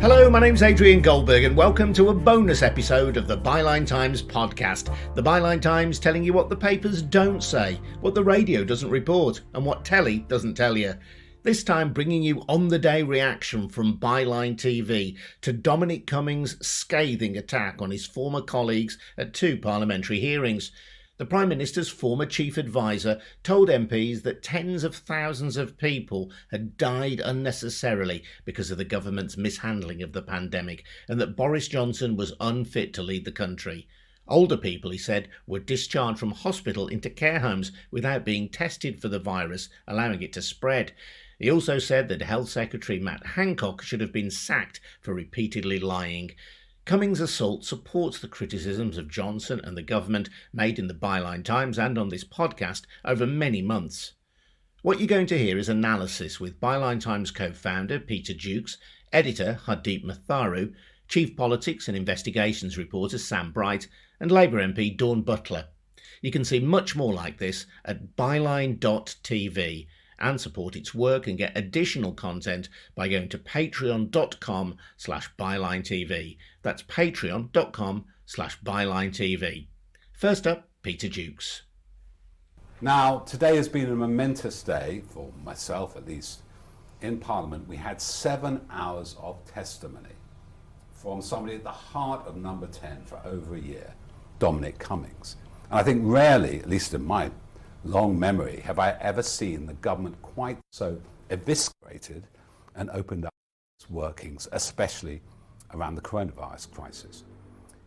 Hello, my name's Adrian Goldberg and welcome to a bonus episode of the Byline Times podcast. The Byline Times telling you what the papers don't say, what the radio doesn't report and what telly doesn't tell you. This time bringing you on-the-day reaction from Byline TV to Dominic Cummings' scathing attack on his former colleagues at two parliamentary hearings. The Prime Minister's former chief advisor told MPs that tens of thousands of people had died unnecessarily because of the government's mishandling of the pandemic and that Boris Johnson was unfit to lead the country. Older people, he said, were discharged from hospital into care homes without being tested for the virus, allowing it to spread. He also said that Health Secretary Matt Hancock should have been sacked for repeatedly lying. Cummings' assault supports the criticisms of Johnson and the government made in the Byline Times and on this podcast over many months. What you're going to hear is analysis with Byline Times co-founder Peter Jukes, editor Hardeep Matharu, chief politics and investigations reporter Sam Bright, and Labour MP Dawn Butler. You can see much more like this at byline.tv. and support its work and get additional content by going to patreon.com/BylineTV. That's patreon.com/BylineTV. First up, Peter Jukes. Now, today has been a momentous day, for myself at least. In Parliament, we had 7 hours of testimony from somebody at the heart of number 10 for over a year, Dominic Cummings. And I think rarely, at least in my long memory, have I ever seen the government quite so eviscerated and opened up its workings, especially around the coronavirus crisis.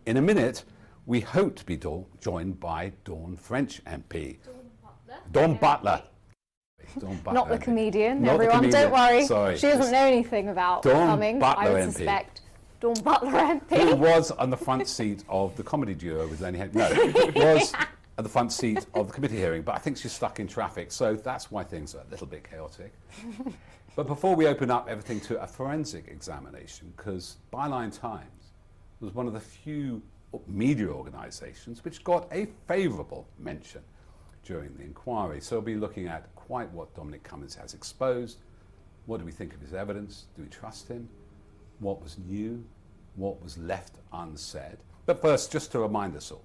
In a minute, we hope to be joined by Dawn French MP. Dawn Butler. Not the comedian, Not everyone, the comedian. don't worry. Sorry. She doesn't know anything about Cummings, I would suspect. Dawn Butler MP. Who was on the front seat of the comedy duo with Lenny Henry. No, was at the front seat of the committee hearing, but I think she's stuck in traffic, so that's why things are a little bit chaotic. But before we open up everything to a forensic examination, because Byline Times was one of the few media organisations which got a favourable mention during the inquiry. So we'll be looking at quite what Dominic Cummings has exposed. What do we think of his evidence? Do we trust him? What was new? What was left unsaid? But first, just to remind us all,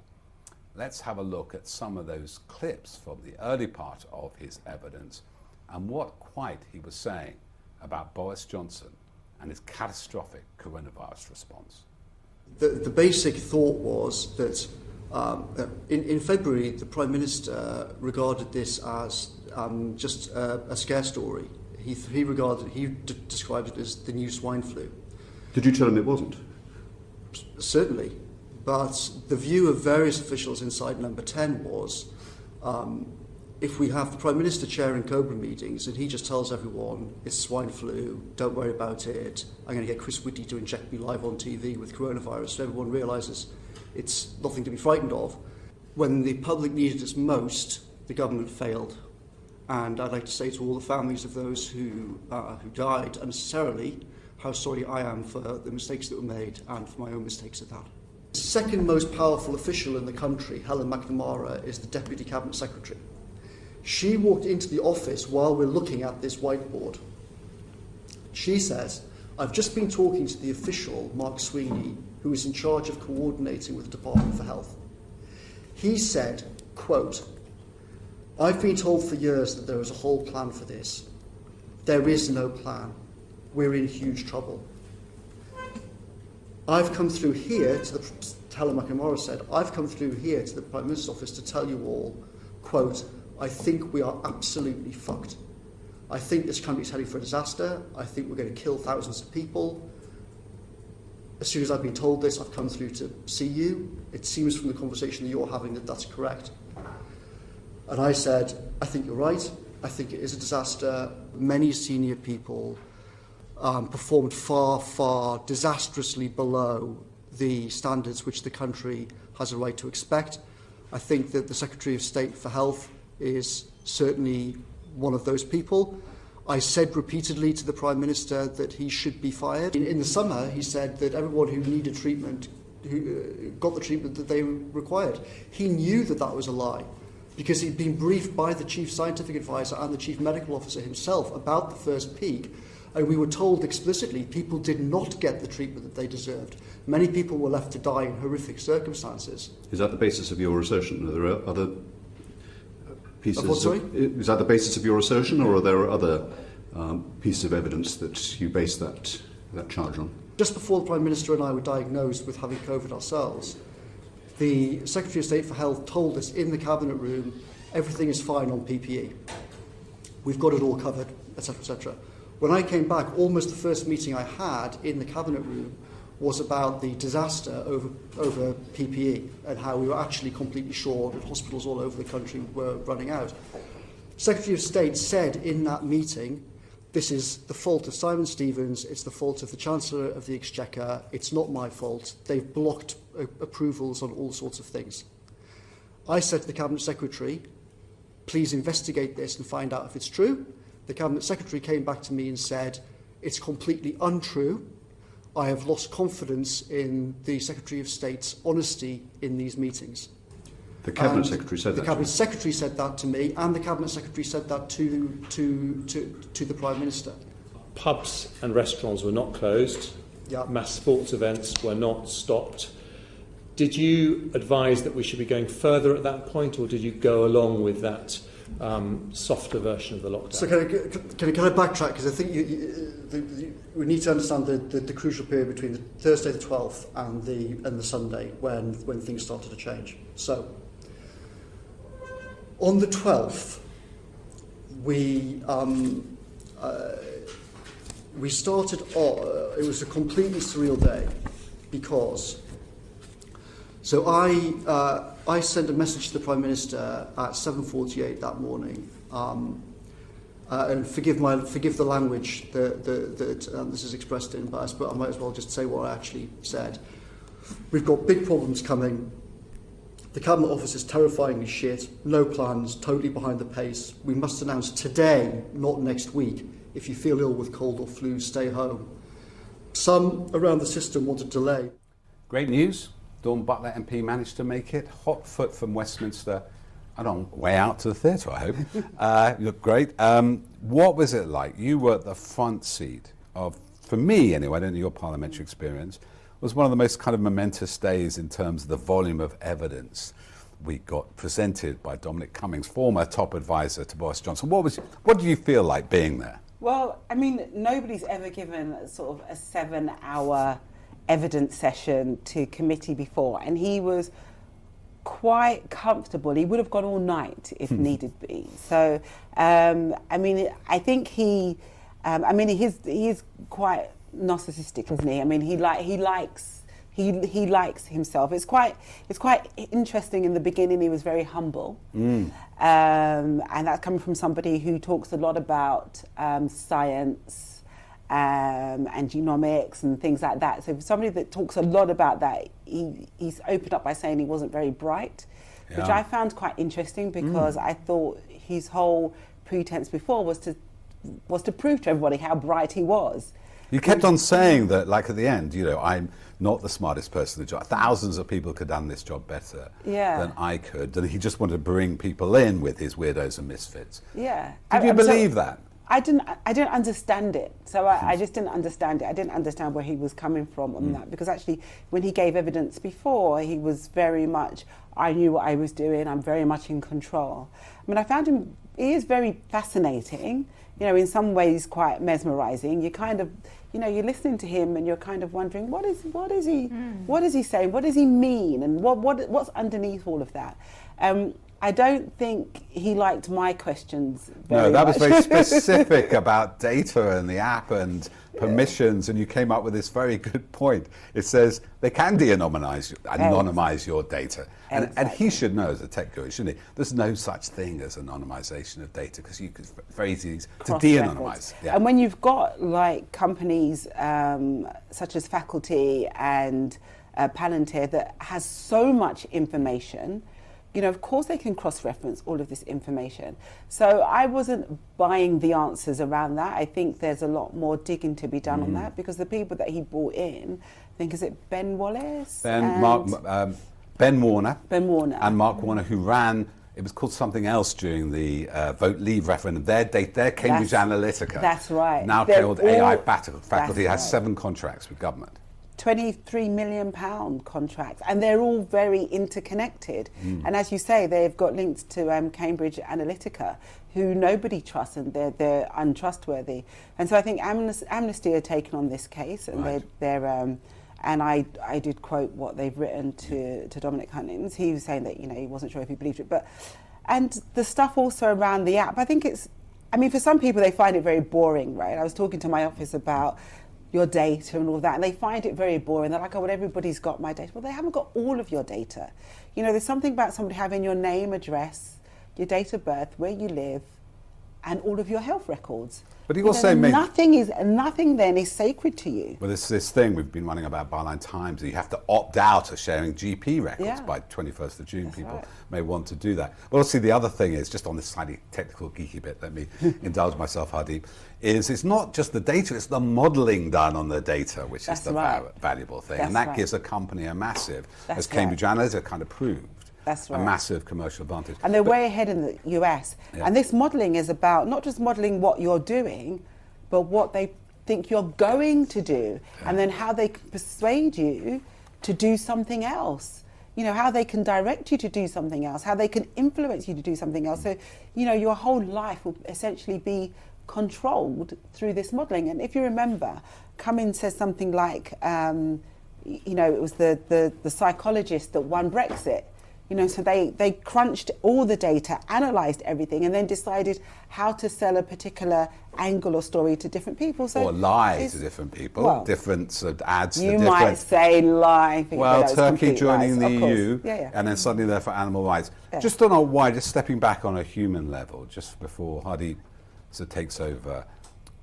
let's have a look at some of those clips from the early part of his evidence and what quite he was saying about Boris Johnson and his catastrophic coronavirus response. The basic thought was that in February, the Prime Minister regarded this as just a scare story. He described it as the new swine flu. Did you tell him it wasn't? Certainly. But the view of various officials inside number 10 was, if we have the Prime Minister chairing COBRA meetings and he just tells everyone it's swine flu, don't worry about it, I'm going to get Chris Whitty to inject me live on TV with coronavirus so everyone realises it's nothing to be frightened of. When the public needed us most, the government failed. And I'd like to say to all the families of those who died unnecessarily, how sorry I am for the mistakes that were made and for my own mistakes at that. The second most powerful official in the country, Helen McNamara, is the Deputy Cabinet Secretary. She walked into the office while we're looking at this whiteboard. She says, I've just been talking to the official, Mark Sweeney, who is in charge of coordinating with the Department for Health. He said, quote, I've been told for years that there is a whole plan for this. There is no plan. We're in huge trouble. I've come through here to the, Helen McNamara said, I've come through here to the Prime Minister's office to tell you all, quote, I think we are absolutely fucked. I think this country's heading for a disaster. I think we're going to kill thousands of people. As soon as I've been told this, I've come through to see you. It seems from the conversation that you're having that that's correct. And I said, I think you're right. I think it is a disaster. Many senior people performed far disastrously below the standards which the country has a right to expect. I think that the Secretary of State for Health is certainly one of those people. I said repeatedly to the Prime Minister that he should be fired. In the summer, he said that everyone who needed treatment who got the treatment that they required. He knew that that was a lie because he'd been briefed by the Chief Scientific Advisor and the Chief Medical Officer himself about the first peak, And we were told explicitly people did not get the treatment that they deserved. Many people were left to die in horrific circumstances. Is that the basis of your assertion? Are there other pieces? Of what, sorry? Is that the basis of your assertion, or are there other pieces of evidence that you base that charge on? Just before the Prime Minister and I were diagnosed with having COVID ourselves, the Secretary of State for Health told us in the Cabinet room, everything is fine on PPE. We've got it all covered, etc., etc. When I came back, almost the first meeting I had in the Cabinet room was about the disaster over PPE and how we were actually completely short and hospitals all over the country were running out. Secretary of State said in that meeting, this is the fault of Simon Stevens, it's the fault of the Chancellor of the Exchequer, it's not my fault, they've blocked approvals on all sorts of things. I said to the Cabinet Secretary, please investigate this and find out if it's true. The Cabinet Secretary came back to me and said, it's completely untrue. I have lost confidence in the Secretary of State's honesty in these meetings. The Cabinet Secretary said that? The Cabinet Secretary said that to me, and the Cabinet Secretary said that to the Prime Minister. Pubs and restaurants were not closed. Yeah. Mass sports events were not stopped. Did you advise that we should be going further at that point, or did you go along with that softer version of the lockdown? So can I backtrack, because I think we need to understand the crucial period between the Thursday the 12th and the Sunday when things started to change. So on the 12th we started. It was a completely surreal day because. So I sent a message to the Prime Minister at 7:48 that morning, and forgive the language that this is expressed in, but I might as well just say what I actually said. We've got big problems coming. The Cabinet Office is terrifyingly shit. No plans, totally behind the pace. We must announce today, not next week. If you feel ill with cold or flu, stay home. Some around the system want a delay. Great news. Dawn Butler MP managed to make it hot foot from Westminster and on way out to the theatre, I hope. You look great. What was it like? You were at the front seat of, for me anyway, I don't know your parliamentary experience, was one of the most kind of momentous days in terms of the volume of evidence we got presented by Dominic Cummings, former top advisor to Boris Johnson. What did you feel like being there? Well, I mean, nobody's ever given sort of a 7-hour evidence session to committee before, and he was quite comfortable. He would have gone all night if needed be. So, I mean, I think he's quite narcissistic, isn't he? I mean, he likes himself. It's quite interesting. In the beginning, he was very humble, and that's coming from somebody who talks a lot about science. And genomics and things like that. So somebody that talks a lot about that, he's opened up by saying he wasn't very bright, which I found quite interesting because I thought his whole pretense before was to prove to everybody how bright he was. You kept on saying that, like at the end, I'm not the smartest person in the job. Thousands of people could have done this job better than I could. And he just wanted to bring people in with his weirdos and misfits. Yeah. Did you believe that? I didn't understand it. So I just didn't understand it. I didn't understand where he was coming from on that, because actually when he gave evidence before, he was very much, I knew what I was doing, I'm very much in control. I mean, I found he is very fascinating, in some ways quite mesmerizing. You kind of, you're listening to him and you're kind of wondering, what is he saying? What does he mean? And what's underneath all of that? I don't think he liked my questions very much. Was very specific about data and the app and permissions, and you came up with this very good point. It says they can anonymize your data. And he should know as a tech guru, shouldn't he? There's no such thing as anonymization of data, because you could very easy to de-anonymize. Yeah. And when you've got like companies such as Faculty and Palantir that has so much information, of course they can cross-reference all of this information. So I wasn't buying the answers around that. I think there's a lot more digging to be done on that, because the people that he brought in, I think, is it Ben Wallace? Ben Warner. And Mark Warner, who ran It was called something else during the Vote Leave referendum. Their Cambridge Analytica. That's right. Now called AI faculty has 7 contracts with government. £23 million contracts, and they're all very interconnected. And as you say, they've got links to Cambridge Analytica, who nobody trusts, and they're untrustworthy. And so I think Amnesty are taking on this case, and right. they're and I did quote what they've written to Dominic Cummings. He was saying that, you know, he wasn't sure if he believed it, and the stuff also around the app, I think for some people they find it very boring, right? I was talking to my office about your data and all that, and they find it very boring. They're like, oh, well, everybody's got my data. Well, they haven't got all of your data. You know, there's something about somebody having your name, address, your date of birth, where you live, and all of your health records. But he also made nothing then is sacred to you. Well, this thing we've been running about Byline Times, you have to opt out of sharing GP records by 21st of June. That's people may want to do that. But obviously the other thing is, just on this slightly technical, geeky bit, let me indulge myself, Hardeep, is it's not just the data, it's the modelling done on the data, which is the valuable thing. And that gives a company a massive, as Cambridge Analytica kind of proved. That's right. A massive commercial advantage. And they're way ahead in the US. Yeah. And this modelling is about not just modelling what you're doing, but what they think you're going to do, and then how they can persuade you to do something else. You know, how they can direct you to do something else, how they can influence you to do something else. So, you know, your whole life will essentially be controlled through this modelling. And if you remember, Cummings says something like, you know, it was the psychologist that won Brexit. You know, so they crunched all the data, analysed everything, and then decided how to sell a particular angle or story to different people. So or lie to different people, different sort of ads. You might say lie. Well, Turkey joining the EU, and then suddenly they're for animal rights. Yeah. Just on a wide, just stepping back on a human level, just before Hardeep takes over,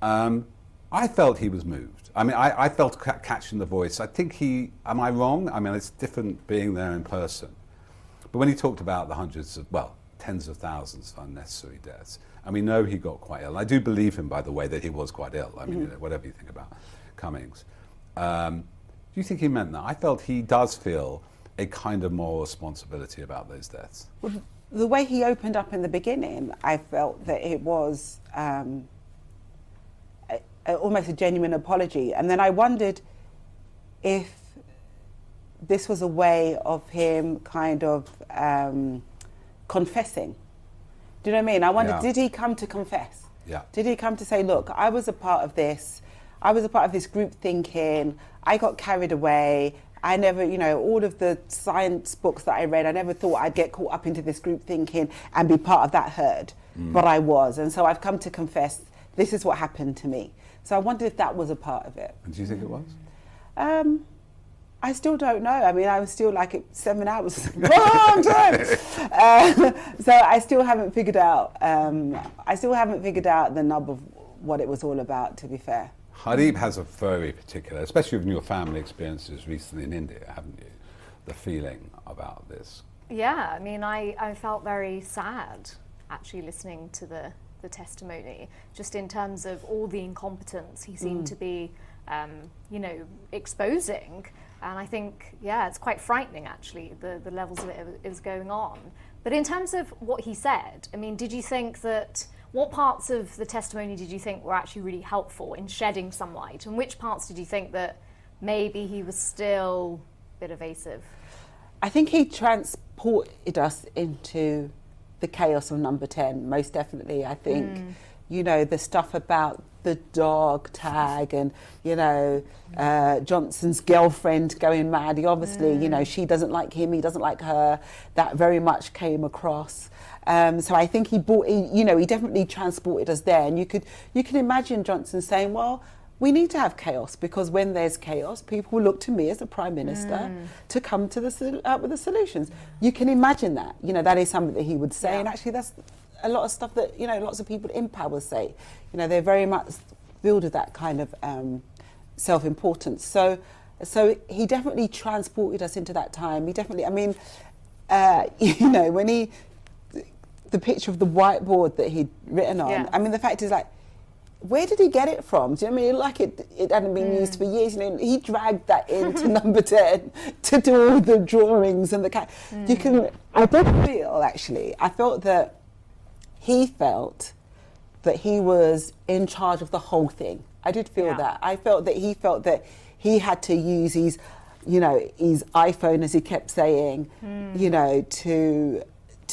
I felt he was moved. I mean, I felt catching the voice. I think am I wrong? I mean, it's different being there in person. But when he talked about the tens of thousands of unnecessary deaths, and we know he got quite ill. I do believe him, by the way, that he was quite ill. I mean, you know, whatever you think about Cummings. Do you think he meant that? I felt he does feel a kind of moral responsibility about those deaths. Well, the way he opened up in the beginning, I felt that it was almost a genuine apology. And then I wondered if this was a way of him kind of confessing. Do you know what I mean? I wondered, did he come to confess? Yeah. Did he come to say, look, I was a part of this. I was a part of this group thinking. I got carried away. I never, you know, all of the science books that I read, I never thought I'd get caught up into this group thinking and be part of that herd. But I was. And so I've come to confess, this is what happened to me. So I wondered if that was a part of it. And do you think it was? I still don't know. I mean, I was still like 7 hours, long time. So I still haven't figured out. The nub of what it was all about. To be fair, Hardeep has a very particular, especially with your family experiences recently in India, haven't you? The feeling about this. Yeah, I mean, I felt very sad actually listening to the testimony, just in terms of all the incompetence he seemed to be, you know, exposing. And I think, it's quite frightening, actually, the levels of it was going on. But in terms of what he said, I mean, did you think what parts of the testimony did you think were actually really helpful in shedding some light? And which parts did you think that maybe he was still a bit evasive? I think he transported us into the chaos of number 10, most definitely. I think, you know, the stuff about the dog tag and, you know, Johnson's girlfriend going mad. He obviously, you know, she doesn't like him, he doesn't like her. That very much came across. So I think he definitely transported us there. And you can imagine Johnson saying, well, we need to have chaos, because when there's chaos, people will look to me as the Prime Minister to come to with the solutions. You can imagine that. You know, that is something that he would say. And actually that's a lot of stuff that, you know, lots of people in power say. You know, they're very much filled with that kind of self-importance. So he definitely transported us into that time. He definitely, I mean, you know, when the picture of the whiteboard that he'd written on, I mean, the fact is, like, where did he get it from? Do you know what I mean? Like it hadn't been used for years. You know, he dragged that into number 10 to do all the drawings and the I did feel, actually, I felt that he felt that he was in charge of the whole thing. I did feel that. I felt that he had to use his iPhone, as he kept saying, you know, to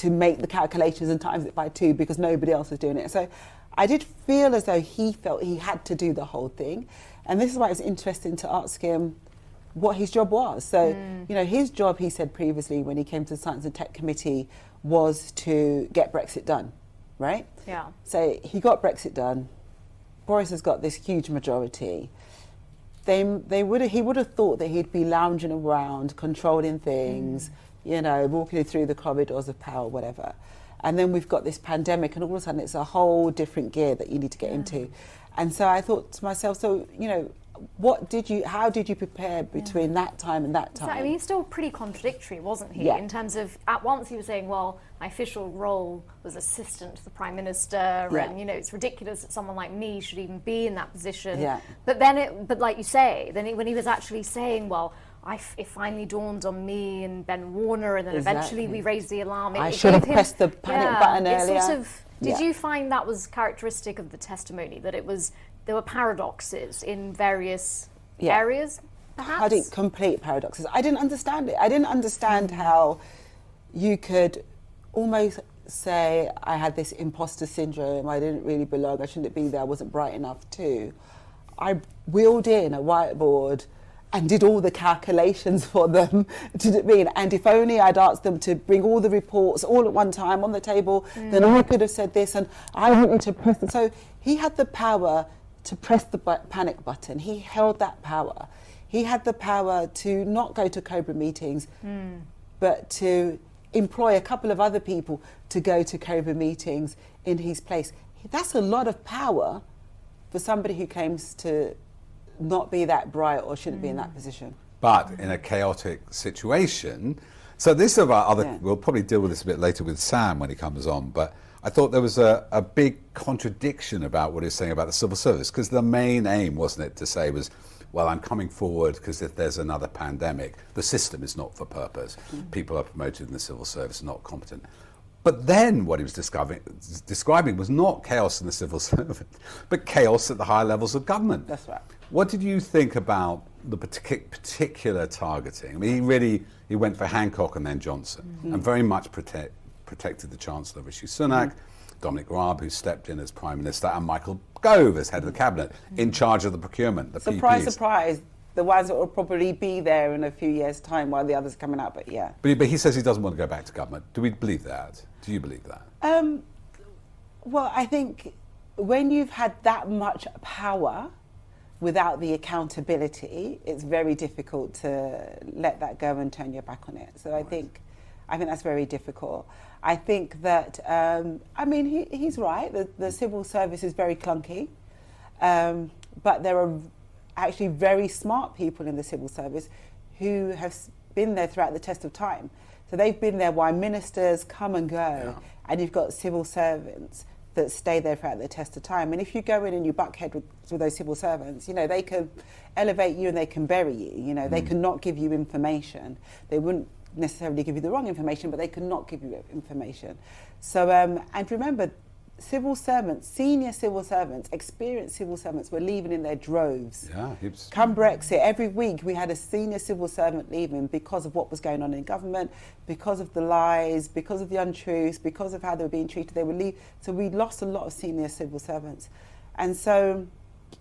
make the calculations and times it by 2 because nobody else was doing it. So I did feel as though he felt he had to do the whole thing. And this is why it was interesting to ask him what his job was. So, you know, his job, he said previously when he came to the Science and Tech Committee, was to get Brexit done, right? Yeah. So he got Brexit done. Boris has got this huge majority. He would have thought that he'd be lounging around, controlling things, you know, walking through the corridors of power, whatever. And then we've got this pandemic, and all of a sudden it's a whole different gear that you need to get into. And so I thought to myself, so, you know, how did you prepare between that time and that time? Exactly. I mean, he's still pretty contradictory, wasn't he? Yeah. In terms of, at once he was saying, well, my official role was assistant to the Prime Minister, and, you know, it's ridiculous that someone like me should even be in that position. Yeah. But then, but like you say, when he was actually saying, well, it finally dawned on me and Ben Warner, and then eventually we raised the alarm. I should have pressed the panic button earlier. Sort of, did you find that was characteristic of the testimony, that there were paradoxes in various areas, perhaps? I think complete paradoxes. I didn't understand it. I didn't understand how you could almost say I had this imposter syndrome, I didn't really belong, I shouldn't be there, I wasn't bright enough too. I wheeled in a whiteboard and did all the calculations for them. And if only I'd asked them to bring all the reports all at one time on the table, then I could have said this, and I wanted to press it. So he had the power to press the panic button. He held that power. He had the power to not go to Cobra meetings, but to employ a couple of other people to go to Cobra meetings in his place. That's a lot of power for somebody who claims to not be that bright or shouldn't be in that position. But in a chaotic situation, so this is about other, we'll probably deal with this a bit later with Sam when he comes on, but I thought there was a big contradiction about what he was saying about the civil service, because the main aim, wasn't it, to say was, well, I'm coming forward because if there's another pandemic, the system is not for purpose. People are promoted in the civil service, not competent. But then what he was describing was not chaos in the civil service, but chaos at the higher levels of government. That's right. What did you think about the particular targeting? I mean, he went for Hancock and then Johnson, and very much protected the Chancellor, Rishi Sunak, Dominic Raab, who stepped in as Prime Minister, and Michael Gove as head of the cabinet, in charge of the procurement, the surprise, PPs. surprise. The ones that will probably be there in a few years' time while the others are coming out, but yeah. But he says he doesn't want to go back to government. Do we believe that? Do you believe that? Well, I think when you've had that much power without the accountability, it's very difficult to let that go and turn your back on it. So I think that's very difficult. I think that, he's right. The civil service is very clunky, but there are actually very smart people in the civil service who have been there throughout the test of time. So they've been there while ministers come and go, and you've got civil servants that stay there throughout the test of time. And if you go in and you buck head with those civil servants, you know, they can elevate you and they can bury you. You know, they can not give you information. They wouldn't necessarily give you the wrong information, but they can not give you information. So, and remember, civil servants, senior civil servants, experienced civil servants were leaving in their droves. Yeah, come Brexit, every week we had a senior civil servant leaving because of what was going on in government, because of the lies, because of the untruths, because of how they were being treated. They would leave. So we lost a lot of senior civil servants. And so,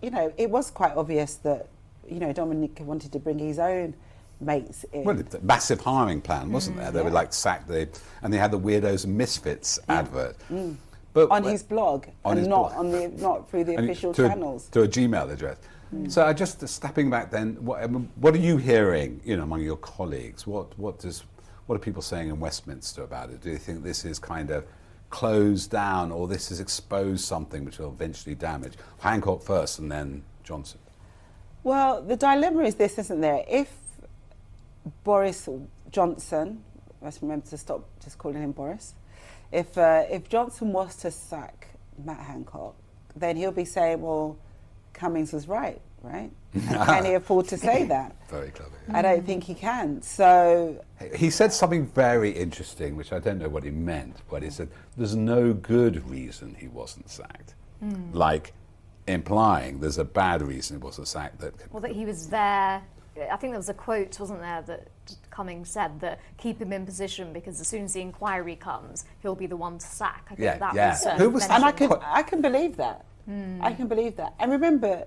you know, it was quite obvious that, you know, Dominic wanted to bring his own mates in. Well, it's a massive hiring plan, wasn't there? They would like sack and they had the Weirdos and Misfits advert. But on his blog, and not through the official channels. To a Gmail address. So just stepping back then, what are you hearing, you know, among your colleagues? What are people saying in Westminster about it? Do you think this is kind of closed down, or this has exposed something which will eventually damage Hancock first and then Johnson? Well, the dilemma is this, isn't there? If Boris Johnson, let's remember to stop just calling him Boris. If Johnson was to sack Matt Hancock, then he'll be saying, well, Cummings was right? Can he afford to say that? Very clever. I don't think he can. So he said something very interesting, which I don't know what he meant, but he said there's no good reason he wasn't sacked. Like implying there's a bad reason he wasn't sacked. That he was there. I think there was a quote, wasn't there, that Cummings said that keep him in position because as soon as the inquiry comes, he'll be the one to sack. I think that was Who was and I can believe that. I can believe that. And remember,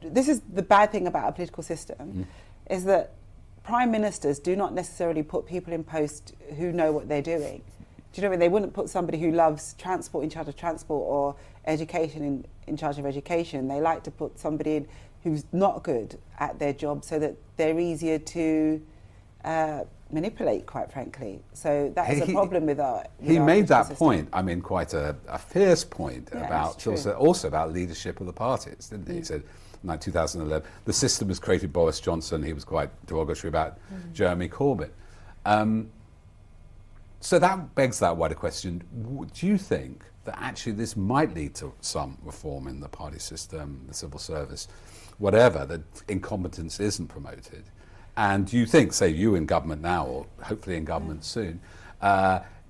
this is the bad thing about our political system, is that prime ministers do not necessarily put people in post who know what they're doing. Do you know what I mean? They wouldn't put somebody who loves transport in charge of transport or education in charge of education. They like to put somebody in who's not good at their job so that they're easier to manipulate, quite frankly. So that is a problem with our He made that system. point, I mean, quite a fierce point about also about leadership of the parties, didn't he? He said, in 2011, the system has created Boris Johnson. He was quite derogatory about Jeremy Corbyn. So that begs that wider question. Do you think that actually this might lead to some reform in the party system, the civil service, whatever, that incompetence isn't promoted? And do you think, say you in government now, or hopefully in government soon,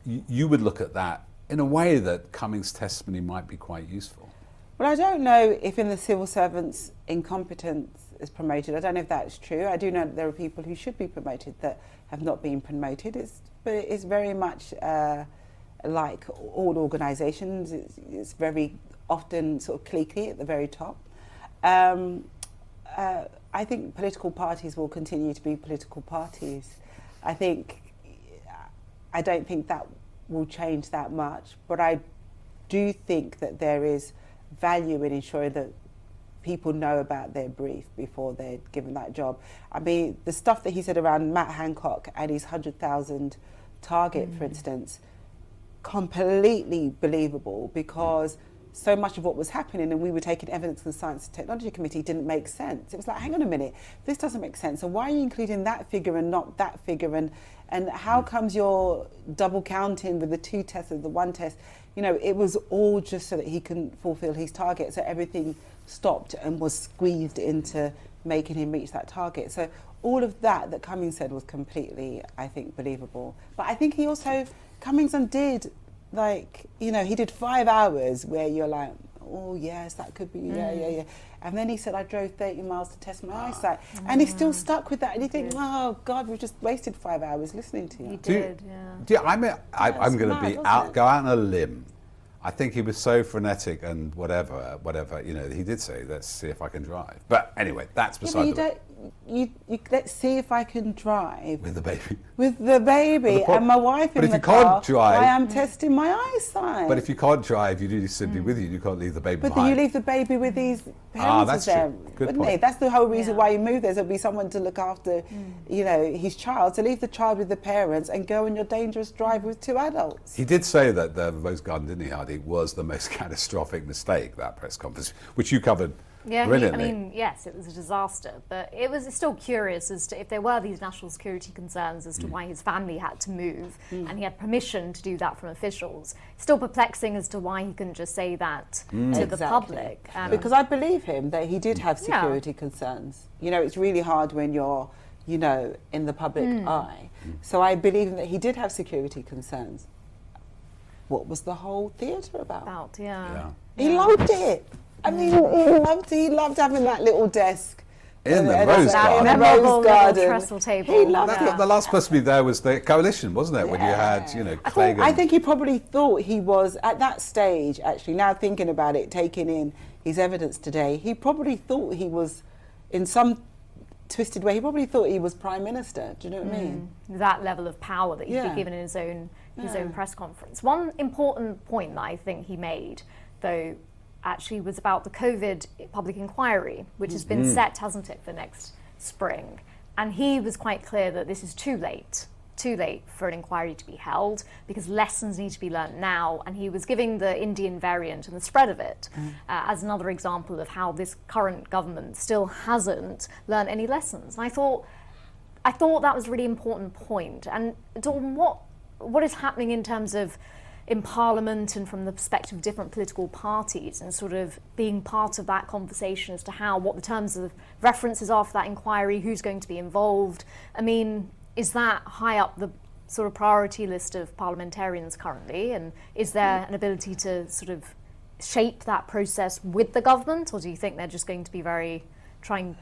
you would look at that in a way that Cummings' testimony might be quite useful? Well, I don't know if in the civil servants incompetence is promoted. I don't know if that's true. I do know that there are people who should be promoted that have not been promoted. But it's very much like all organisations. It's very often sort of cliquey at the very top. I think political parties will continue to be political parties. I don't think that will change that much, but I do think that there is value in ensuring that people know about their brief before they're given that job. I mean, the stuff that he said around Matt Hancock and his 100,000 target, for instance, completely believable, because so much of what was happening, and we were taking evidence in the Science and Technology Committee, didn't make sense. It was like, hang on a minute, this doesn't make sense. So why are you including that figure and not that figure? And how comes you're double counting with the two tests and the one test? You know, it was all just so that he can fulfill his target. So everything stopped and was squeezed into making him reach that target. So all of that Cummings said was completely, I think, believable. But I think he also, Cummings undid, like, you know, he did 5 hours where you're like, oh yes, that could be, yeah. And then he said, I drove 30 miles to test my eyesight. And he's still stuck with that. And you think, oh God, we've just wasted 5 hours listening to you. He did, I'm going to go out on a limb. I think he was so frenetic and whatever, you know, he did say, let's see if I can drive. But anyway, that's beside the point. Let's see if I can drive. With the baby. With the baby and my wife in the car. While I'm testing my eyesight. But if you can't drive, you do simply with you. You can't leave the baby behind. But then you leave the baby with these parents that's there, true. Good wouldn't point. That's the whole reason why you move there. There'll be someone to look after, you know, his child. So leave the child with the parents and go on your dangerous drive with 2 adults. He did say that the Rose Garden, didn't he, Hardeep, was the most catastrophic mistake, that press conference, which you covered. Yeah, brilliantly. yes, it was a disaster, but it's still curious as to if there were these national security concerns as to why his family had to move, and he had permission to do that from officials. Still perplexing as to why he couldn't just say that to the public. Because I believe him that he did have security concerns. You know, it's really hard when you're, you know, in the public eye. So I believe that he did have security concerns. What was the whole theatre about? He loved it. I mean, he loved having that little desk in the Rose Garden. In the Rose Garden. Trestle table. He loved it. The last person to be there was the coalition, wasn't it? When you had, you know, Clegg. I think he probably thought he was, at that stage, actually, now thinking about it, taking in his evidence today, he probably thought he was, in some twisted way, he probably thought he was Prime Minister. Do you know what I mean? That level of power that he'd be given in his own press conference. One important point that I think he made, though, actually was about the COVID public inquiry, which has been set, hasn't it, for next spring. And he was quite clear that this is too late for an inquiry to be held because lessons need to be learnt now. And he was giving the Indian variant and the spread of it as another example of how this current government still hasn't learnt any lessons. And I thought that was a really important point. And Dawn, what is happening in terms of in Parliament and from the perspective of different political parties, and sort of being part of that conversation as to what the terms of references are for that inquiry, who's going to be involved. I mean, is that high up the sort of priority list of parliamentarians currently? And is there an ability to sort of shape that process with the government, or do you think they're just going to be trying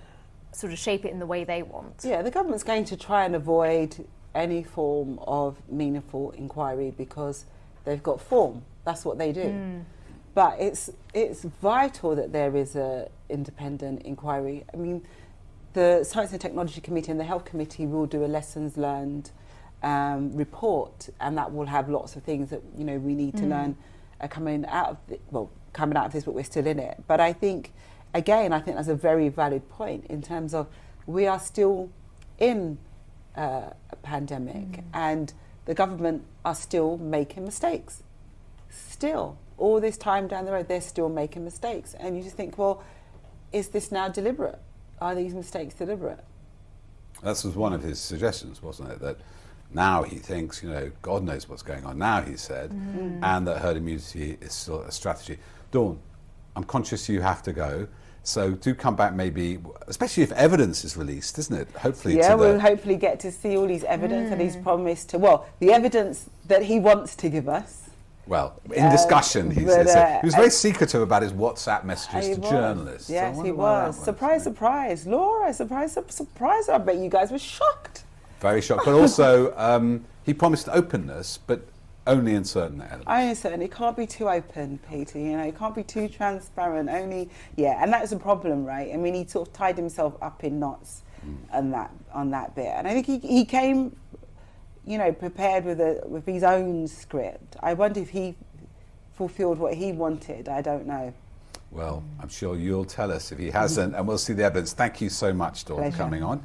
sort of shape it in the way they want? Yeah, the government's going to try and avoid any form of meaningful inquiry because they've got form. That's what they do. But it's vital that there is an independent inquiry. I mean, the Science and Technology Committee and the Health Committee will do a lessons learned report, and that will have lots of things that we need to learn coming out of this, but we're still in it. But I think that's a very valid point in terms of we are still in a pandemic, and the government are still making mistakes. Still, all this time down the road, they're still making mistakes. And you just think, well, is this now deliberate? Are these mistakes deliberate? That was one of his suggestions, wasn't it? That now he thinks, God knows what's going on now, he said, and that herd immunity is still a strategy. Dawn, I'm conscious you have to go. So do come back maybe, especially if evidence is released, isn't it? Hopefully. Yeah, we'll hopefully get to see all these evidence that he's promised to, the evidence that he wants to give us. Well, in discussion, he said. He was very secretive about his WhatsApp messages to journalists. Yes, he was. Surprise, surprise. Laura, surprise, surprise. I bet you guys were shocked. Very shocked. But also, he promised openness, but only in certain elements. Only certain. It can't be too open, Peter. It can't be too transparent. And that's a problem, right? I mean, he sort of tied himself up in knots on that bit. And I think he came, prepared with his own script. I wonder if he fulfilled what he wanted. I don't know. Well, I'm sure you'll tell us if he hasn't, and we'll see the evidence. Thank you so much, Dawn, for coming on.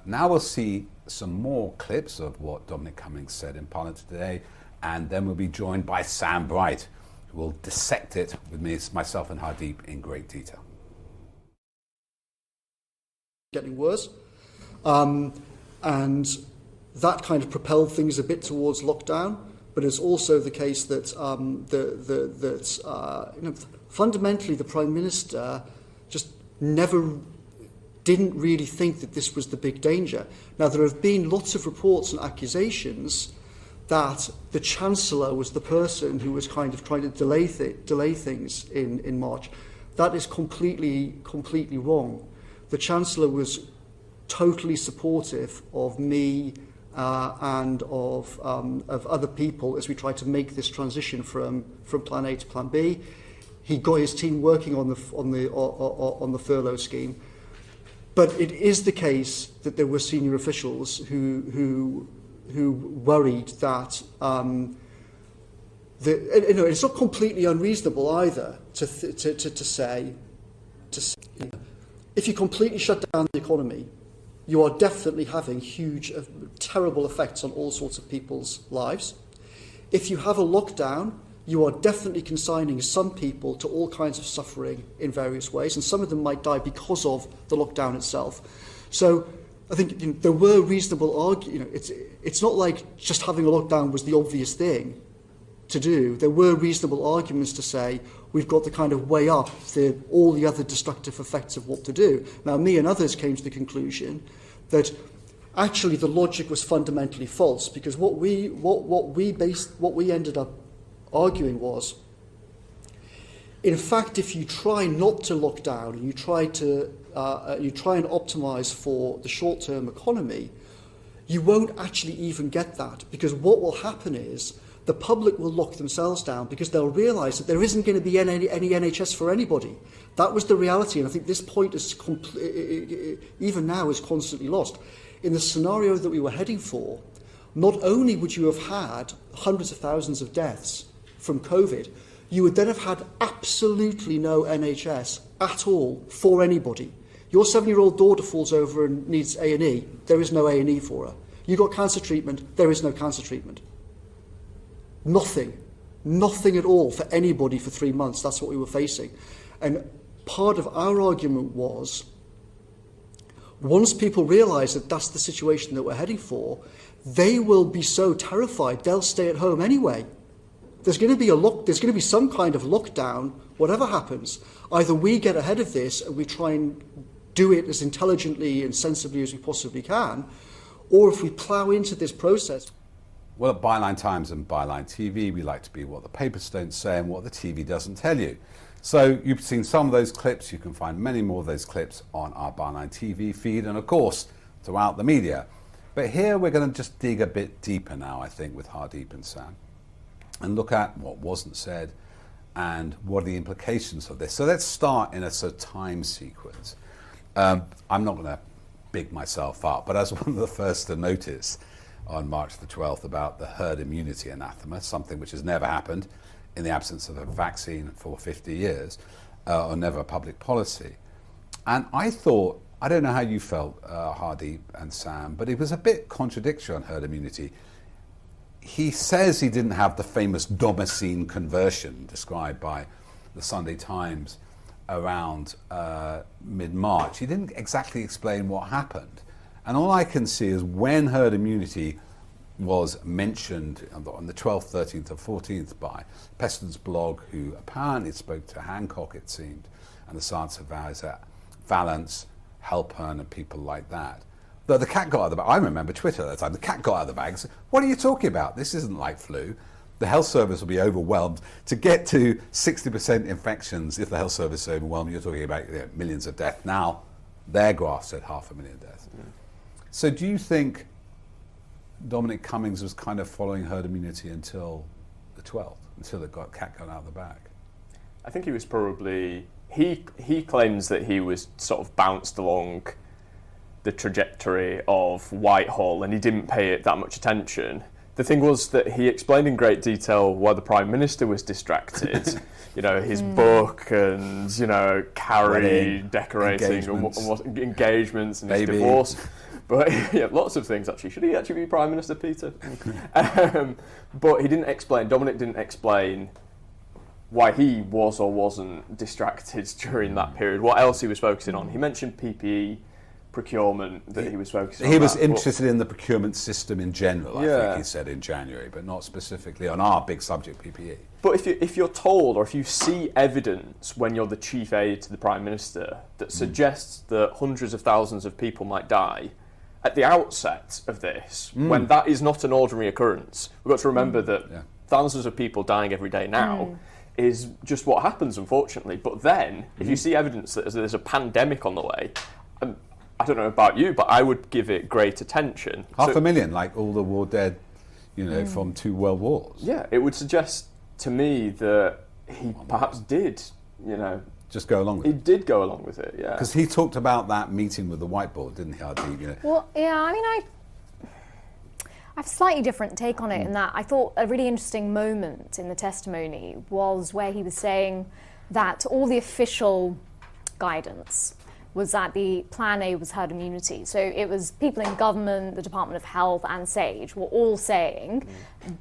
Now we'll see some more clips of what Dominic Cummings said in Parliament today, and then we'll be joined by Sam Bright, who will dissect it with myself and Hardeep in great detail. Getting worse, and that kind of propelled things a bit towards lockdown. But it's also the case that fundamentally the Prime Minister just didn't really think that this was the big danger. Now, there have been lots of reports and accusations that the Chancellor was the person who was kind of trying to delay things in March. That is completely wrong. The Chancellor was totally supportive of me and of other people as we tried to make this transition from Plan A to Plan B. He got his team working on the furlough scheme. But it is the case that there were senior officials who worried that it's not completely unreasonable either to say if you completely shut down the economy, you are definitely having huge, terrible effects on all sorts of people's lives. If you have a lockdown, you are definitely consigning some people to all kinds of suffering in various ways, and some of them might die because of the lockdown itself. So I think there were reasonable arguments. It's not like just having a lockdown was the obvious thing to do. There were reasonable arguments to say we've got to kind of weigh up all the other destructive effects of what to do. Now, me and others came to the conclusion that actually the logic was fundamentally false, because what we ended up arguing was, in fact, if you try not to lock down and you try and optimise for the short-term economy, you won't actually even get that, because what will happen is the public will lock themselves down because they'll realise that there isn't going to be any NHS for anybody. That was the reality, and I think this point is even now is constantly lost. In the scenario that we were heading for, not only would you have had hundreds of thousands of deaths from COVID, you would then have had absolutely no NHS at all for anybody. Your 7-year-old daughter falls over and needs A&E, there is no A&E for her. You got cancer treatment, there is no cancer treatment. Nothing at all for anybody for 3 months. That's what we were facing. And part of our argument was, once people realise that that's the situation that we're heading for, they will be so terrified they'll stay at home anyway. there's going to be some kind of lockdown, whatever happens. Either we get ahead of this and we try and do it as intelligently and sensibly as we possibly can, or if we plough into this process. Well, at Byline Times and Byline TV, we like to be what the papers don't say and what the TV doesn't tell you. So you've seen some of those clips. You can find many more of those clips on our Byline TV feed and, of course, throughout the media. But here we're going to just dig a bit deeper now, I think, with Hardeep and Sam, and look at what wasn't said and what are the implications of this. So let's start in a sort of time sequence. I'm not going to big myself up, but as one of the first to notice on March the 12th about the herd immunity anathema, something which has never happened in the absence of a vaccine for 50 years, or never a public policy. And I thought, I don't know how you felt, Hardeep and Sam, but it was a bit contradictory on herd immunity. He says he didn't have the famous Damascene conversion described by the Sunday Times around mid-March. He didn't exactly explain what happened. And all I can see is when herd immunity was mentioned on the 12th, 13th and 14th by Peston's blog, who apparently spoke to Hancock, it seemed, and the science advisor, Valance, Halpern and people like that. Though the cat got out of the bag. I remember Twitter at the time. The cat got out of the bag and said, what are you talking about? This isn't like flu. The health service will be overwhelmed. To get to 60% infections, if the health service is overwhelmed, you're talking about millions of deaths. Now, their graph said 500,000 deaths. Yeah. So do you think Dominic Cummings was kind of following herd immunity until the 12th, until the cat got out of the bag? I think he was probably... He claims that he was sort of bounced along the trajectory of Whitehall and he didn't pay it that much attention. The thing was that he explained in great detail why the Prime Minister was distracted. His book and, Carrie wedding, decorating and engagements and his divorce. But yeah, lots of things actually. Should he actually be Prime Minister, Peter? But he didn't explain, Dominic didn't explain why he was or wasn't distracted during that period, what else he was focusing on. He mentioned PPE procurement that he was focusing on. He was interested in the procurement system in general, I think he said in January, but not specifically on our big subject, PPE. But if you're told, or if you see evidence when you're the chief aide to the Prime Minister that suggests that hundreds of thousands of people might die at the outset of this, when that is not an ordinary occurrence, we've got to remember that thousands of people dying every day now is just what happens, unfortunately. But then, if you see evidence that there's a pandemic on the way, I don't know about you, but I would give it great attention. 500,000, like all the war dead, from 2 world wars. Yeah, it would suggest to me that he perhaps did, just go along with it. He did go along with it, yeah. Because he talked about that meeting with the whiteboard, didn't he, Hardeep? Well, yeah, I mean, I have a slightly different take on it in that I thought a really interesting moment in the testimony was where he was saying that all the official guidance was that the plan A was herd immunity. So it was people in government, the Department of Health and SAGE were all saying,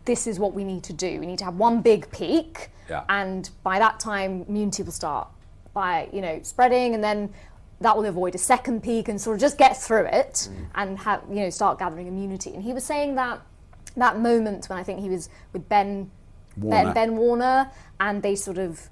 this is what we need to do. We need to have one big peak and by that time immunity will start by, spreading, and then that will avoid a second peak and sort of just get through it and have, start gathering immunity. And he was saying that moment when I think he was with Ben Warner and they sort of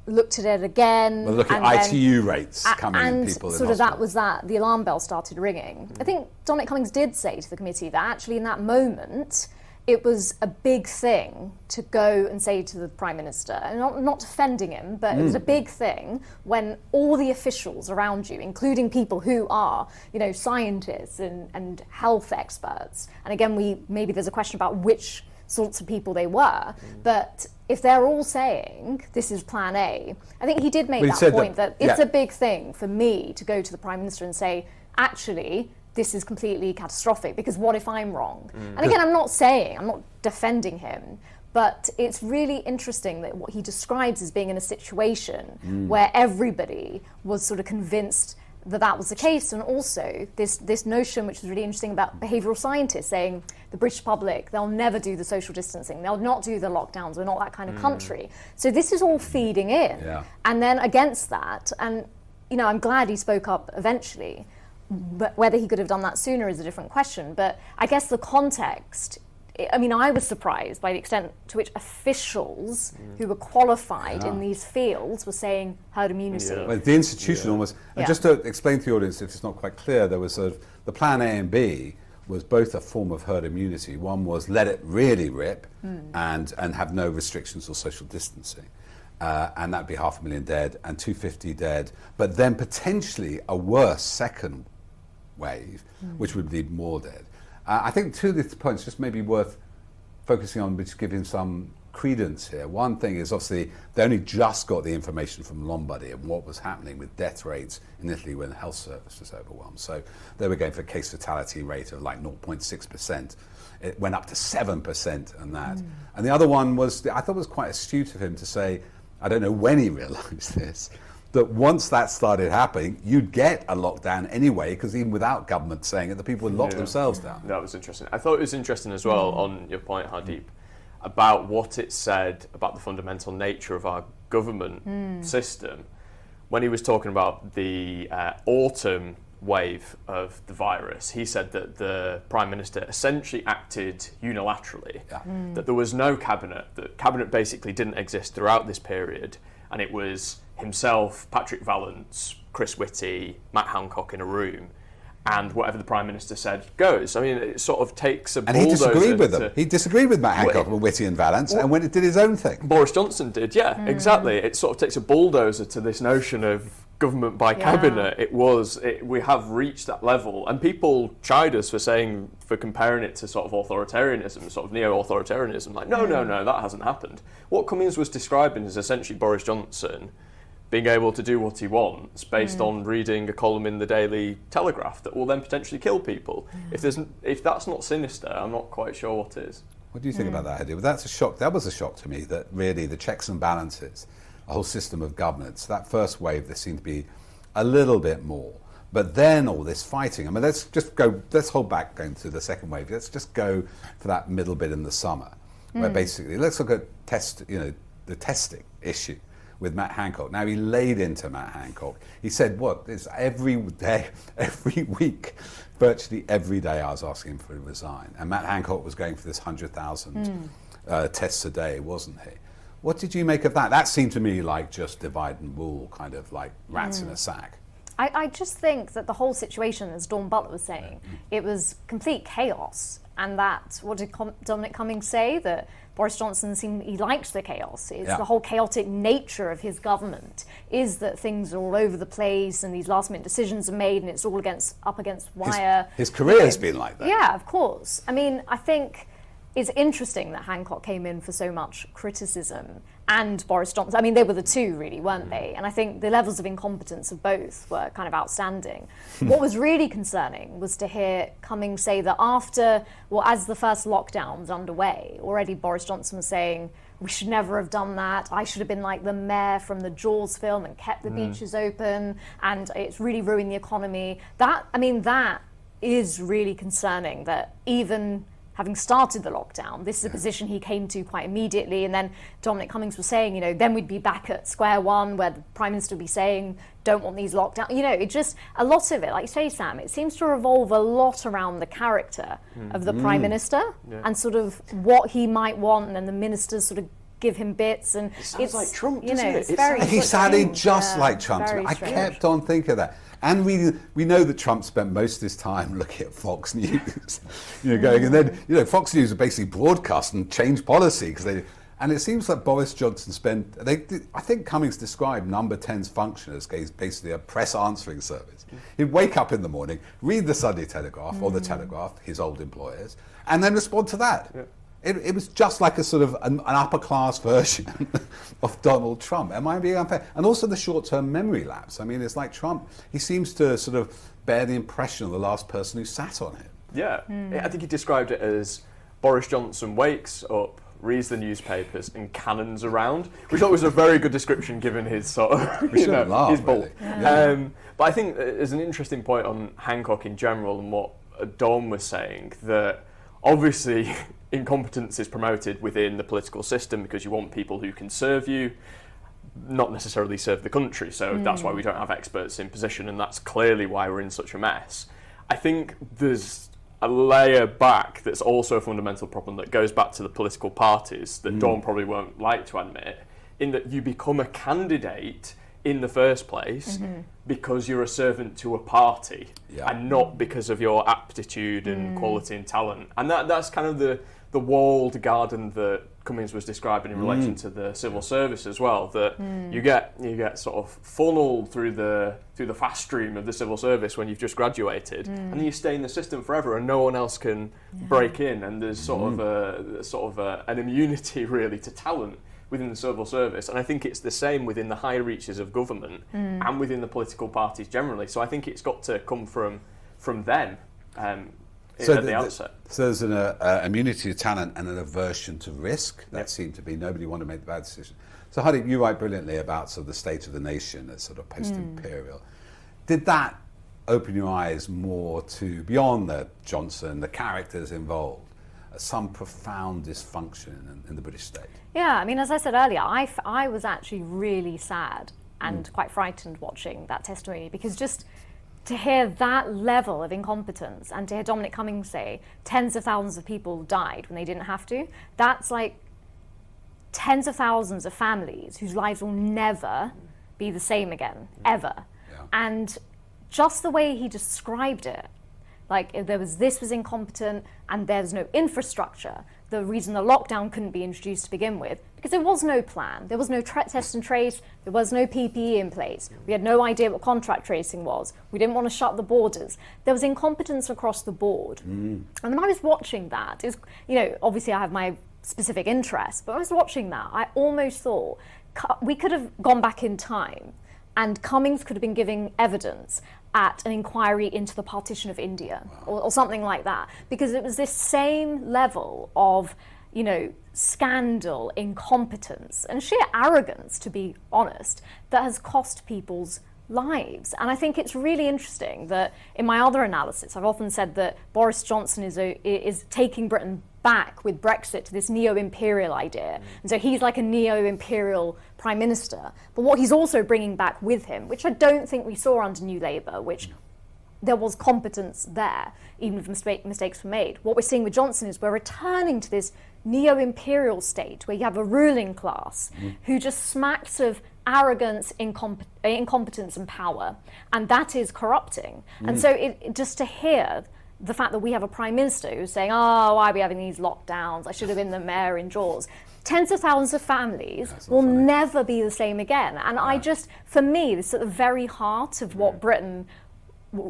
looked at it again. Well, look at ITU rates coming in people in sort of hospital. that was that the alarm bell started ringing. I think Dominic Cummings did say to the committee that actually in that moment it was a big thing to go and say to the Prime Minister, and not defending him, but it was a big thing when all the officials around you, including people who are, scientists and health experts, and again, maybe there's a question about which sorts of people they were, but if they're all saying this is plan A, I think he did make that point that it's a big thing for me to go to the Prime Minister and say, actually, this is completely catastrophic, because what if I'm wrong? And again, I'm not defending him, but it's really interesting that what he describes as being in a situation where everybody was sort of convinced that was the case, and also this notion, which was really interesting, about behavioural scientists saying the British public, they'll never do the social distancing, they'll not do the lockdowns, we're not that kind of country. So this is all feeding in. And then against that, and I'm glad he spoke up eventually, but whether he could have done that sooner is a different question. But I guess the context I mean, I was surprised by the extent to which officials who were qualified in these fields were saying herd immunity. Well, the institution almost, and just to explain to the audience if it's not quite clear, there was the plan A and B was both a form of herd immunity. One was let it really rip and have no restrictions or social distancing. And that'd be 500,000 dead and 250 dead, but then potentially a worse second wave, which would leave more dead. I think two of these points just maybe worth focusing on, which give him some credence here. One thing is obviously they only just got the information from Lombardy and what was happening with death rates in Italy when the health service was overwhelmed. So they were going for a case fatality rate of like 0.6%. It went up to 7% and that. And the other one was, I thought it was quite astute of him to say, I don't know when he realised this, that once that started happening, you'd get a lockdown anyway, because even without government saying it, the people would lock themselves down. That was interesting. I thought it was interesting as well on your point, Hardeep, about what it said about the fundamental nature of our government system. When he was talking about the autumn wave of the virus, he said that the Prime Minister essentially acted unilaterally, that there was no cabinet, that cabinet basically didn't exist throughout this period, and it was himself, Patrick Vallance, Chris Whitty, Matt Hancock in a room, and whatever the Prime Minister said goes. I mean, it sort of takes a bulldozer. And he disagreed with them. He disagreed with Matt Hancock and Whitty and Vallance and went and did his own thing. Boris Johnson did, exactly. It sort of takes a bulldozer to this notion of government by cabinet. We have reached that level, and people chide us for comparing it to sort of authoritarianism, sort of neo-authoritarianism. Like, no, that hasn't happened. What Cummings was describing is essentially Boris Johnson being able to do what he wants based on reading a column in the Daily Telegraph that will then potentially kill people. If that's not sinister, I'm not quite sure what is. What do you think about that, Heidi? Well, that's a shock. That was a shock to me, that really the checks and balances, a whole system of governance, that first wave, there seemed to be a little bit more. But then all this fighting, I mean, let's hold back going to the second wave. Let's just go for that middle bit in the summer, where basically, let's look at the testing issue with Matt Hancock. Now, he laid into Matt Hancock. He said, it's every day, every week, virtually every day I was asking him to resign. And Matt Hancock was going for this 100,000 tests a day, wasn't he? What did you make of that? That seemed to me like just divide and rule, kind of like rats in a sack. I just think that the whole situation, as Dawn Butler was saying, it was complete chaos. And that, what did Dominic Cummings say? That Boris Johnson he liked the chaos. It's the whole chaotic nature of his government is that things are all over the place and these last minute decisions are made and it's all up against wire. His career has been like that. Yeah, of course. I mean, I think it's interesting that Hancock came in for so much criticism and Boris Johnson. I mean, they were the two, really, weren't they? And I think the levels of incompetence of both were kind of outstanding. What was really concerning was to hear Cummings say that as the first lockdown was underway, already Boris Johnson was saying, we should never have done that. I should have been like the mayor from the Jaws film and kept the beaches open, and it's really ruined the economy. That is really concerning, that even having started the lockdown, this is a position he came to quite immediately. And then Dominic Cummings was saying, then we'd be back at square one where the Prime Minister would be saying, don't want these lockdowns. It just, a lot of it, like you say, Sam, it seems to revolve a lot around the character of the Prime Minister and sort of what he might want, and then the ministers sort of give him bits. And it's like Trump, doesn't it? He sounded just like Trump. I kept on thinking of that. And we know that Trump spent most of his time looking at Fox News, going, and then, Fox News are basically broadcast and change policy and it seems like Boris Johnson I think Cummings described Number 10's function as basically a press answering service. He'd wake up in the morning, read the Sunday Telegraph or the Telegraph, his old employers, and then respond to that. Yeah. It was just like a sort of an upper class version of Donald Trump. Am I being unfair? And also the short-term memory lapse. I mean, it's like Trump, he seems to sort of bear the impression of the last person who sat on him. Yeah, I think he described it as Boris Johnson wakes up, reads the newspapers and cannons around, which I thought was a very good description given his sort of, his bulk. Really. Yeah. But I think there's an interesting point on Hancock in general and what Dawn was saying, that obviously incompetence is promoted within the political system because you want people who can serve you, not necessarily serve the country. So that's why we don't have experts in position, and that's clearly why we're in such a mess. I think there's a layer back that's also a fundamental problem that goes back to the political parties that Dawn probably won't like to admit, in that you become a candidate in the first place because you're a servant to a party and not because of your aptitude and quality and talent. And that's kind of the walled garden that Cummings was describing in relation to the civil service as well, that you get sort of funneled through the fast stream of the civil service when you've just graduated, and then you stay in the system forever and no one else can break in, and there's sort of an immunity really to talent within the civil service. And I think it's the same within the higher reaches of government and within the political parties generally. So I think it's got to come from them at the outset. So there's an immunity to talent and an aversion to risk. That seemed to be nobody wanted to make the bad decision. So Hardeep, you write brilliantly about sort of the state of the nation as sort of post-imperial. Did that open your eyes more to, beyond the Johnson, the characters involved, some profound dysfunction in the British state? Yeah, I mean, as I said earlier, I was actually really sad and quite frightened watching that testimony, because just to hear that level of incompetence and to hear Dominic Cummings say tens of thousands of people died when they didn't have to, that's like tens of thousands of families whose lives will never be the same again, ever. Yeah. And just the way he described it, like this was incompetent and there's no infrastructure. The reason the lockdown couldn't be introduced to begin with, because there was no plan, there was no test and trace, there was no PPE in place. We had no idea what contact tracing was. We didn't want to shut the borders. There was incompetence across the board. And when I was watching that, obviously I have my specific interests, but when I was watching that, I almost thought we could have gone back in time and Cummings could have been giving evidence at an inquiry into the partition of India, or something like that, because it was this same level of, scandal, incompetence, and sheer arrogance, to be honest, that has cost people's lives. And I think it's really interesting that in my other analysis, I've often said that Boris Johnson is taking Britain back with Brexit to this neo-imperial idea. And so he's like a neo-imperial prime minister. But what he's also bringing back with him, which I don't think we saw under New Labour, which there was competence there, even if mistakes were made. What we're seeing with Johnson is we're returning to this neo-imperial state where you have a ruling class who just smacks of arrogance, incompetence and power. And that is corrupting. And so just to hear the fact that we have a prime minister who's saying, oh, why are we having these lockdowns? I should have been the mayor in Jaws. Tens of thousands of families will never be the same again. And I just, for me, this is at the very heart of what Britain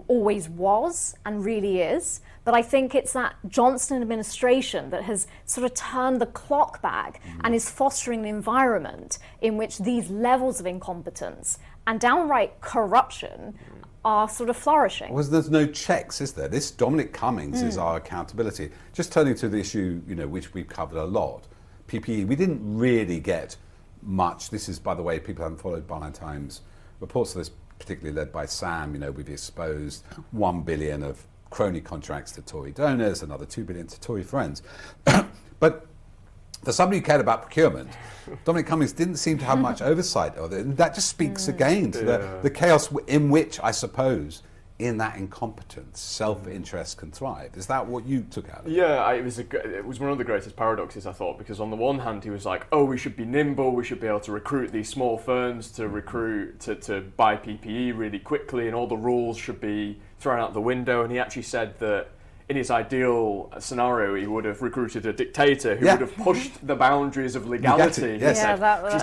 always was and really is. But I think it's that Johnson administration that has sort of turned the clock back and is fostering an environment in which these levels of incompetence and downright corruption are sort of flourishing. Well, there's no checks, is there? This Dominic Cummings is our accountability. Just turning to the issue, which we've covered a lot, PPE, we didn't really get much. This is, by the way, people haven't followed Byline Times reports of this, particularly led by Sam. We've exposed 1 billion of crony contracts to Tory donors, another 2 billion to Tory friends. But for somebody who cared about procurement, Dominic Cummings didn't seem to have much oversight of it. And that just speaks again to the chaos in which, I suppose, in that incompetence, self-interest can thrive. Is that what you took out of it? Yeah, it was one of the greatest paradoxes, I thought, because on the one hand, he was like, oh, we should be nimble, we should be able to recruit these small firms to buy PPE really quickly, and all the rules should be thrown out the window. And he actually said that in his ideal scenario, he would have recruited a dictator who would have pushed the boundaries of legality. Which is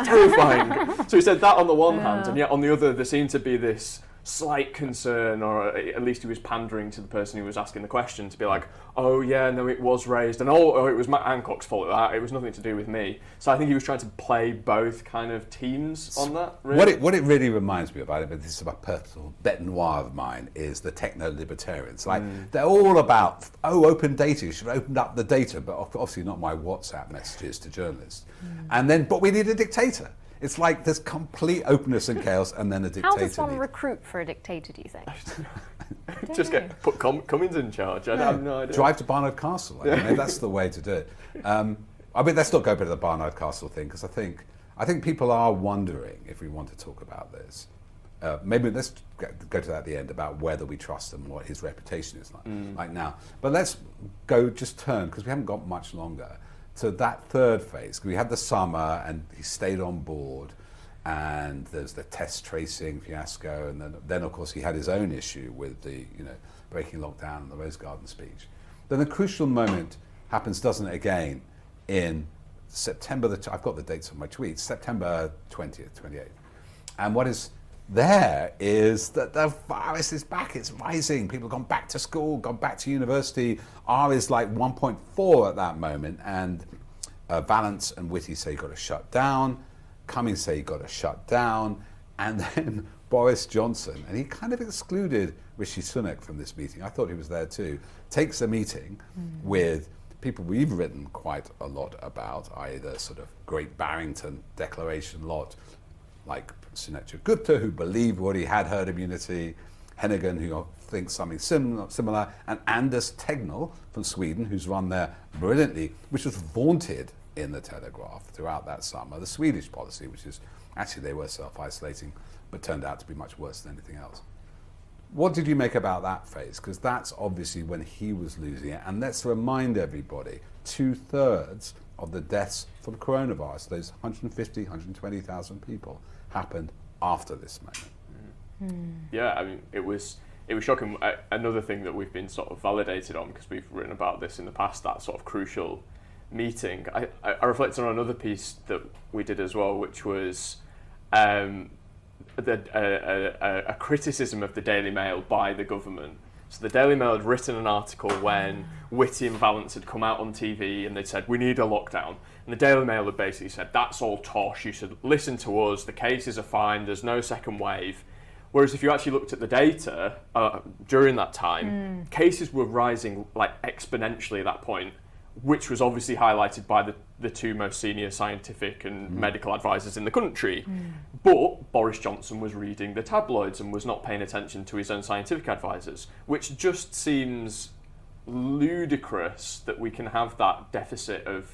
terrifying. So he said that on the one hand, and yet on the other, there seemed to be this slight concern, or at least he was pandering to the person who was asking the question, to be like, oh yeah, no, it was raised, and it was Matt Hancock's fault, that it was nothing to do with me. So I think he was trying to play both kind of teams on that, really. What it really reminds me about it, but this is a personal bête noire of mine, is the techno-libertarians. They're all about, open data, you should have opened up the data, but obviously not my WhatsApp messages to journalists. But we need a dictator. It's like there's complete openness and chaos, and then a dictator. How does one recruit for a dictator, do you think? Just put Cummings in charge. I have no idea. Drive to Barnard Castle. That's the way to do it. Let's not go back to the Barnard Castle thing, because I think people are wondering, if we want to talk about this, maybe let's go to that at the end about whether we trust him and what his reputation is like now. But let's turn, because we haven't got much longer, to that third phase. We had the summer and he stayed on board, and there's the test tracing fiasco, and then of course he had his own issue with the breaking lockdown and the Rose Garden speech. Then the crucial moment happens, doesn't it, again, in September, I've got the dates on my tweets, September 20th, 28th. And what is there is that the virus is back, it's rising. People have gone back to school, gone back to university. R is like 1.4 at that moment. And Vallance and Whitty say you've got to shut down. Cummings say you've got to shut down. And then Boris Johnson, and he kind of excluded Rishi Sunak from this meeting. I thought he was there too. Takes a meeting with people we've written quite a lot about, i.e. the sort of Great Barrington Declaration lot, like Sunetra Gupta, who believed what he had herd immunity, Hennigan, who thinks something similar, and Anders Tegnell from Sweden, who's run there brilliantly, which was vaunted in the Telegraph throughout that summer, the Swedish policy, which is, actually they were self-isolating, but turned out to be much worse than anything else. What did you make about that phase? Because that's obviously when he was losing it. And let's remind everybody, 2/3 of the deaths from coronavirus, those 150, 120,000 people, happened after this moment. Yeah, I mean, it was shocking. Another thing that we've been sort of validated on, because we've written about this in the past, that sort of crucial meeting. I reflected on another piece that we did as well, which was a criticism of the Daily Mail by the government. So the Daily Mail had written an article when Whitty and Vallance had come out on TV and they'd said, we need a lockdown. And the Daily Mail had basically said, that's all tosh, you should listen to us, the cases are fine, there's no second wave. Whereas if you actually looked at the data during that time, cases were rising like exponentially at that point, which was obviously highlighted by the two most senior scientific and medical advisors in the country. But Boris Johnson was reading the tabloids and was not paying attention to his own scientific advisors, which just seems ludicrous that we can have that deficit of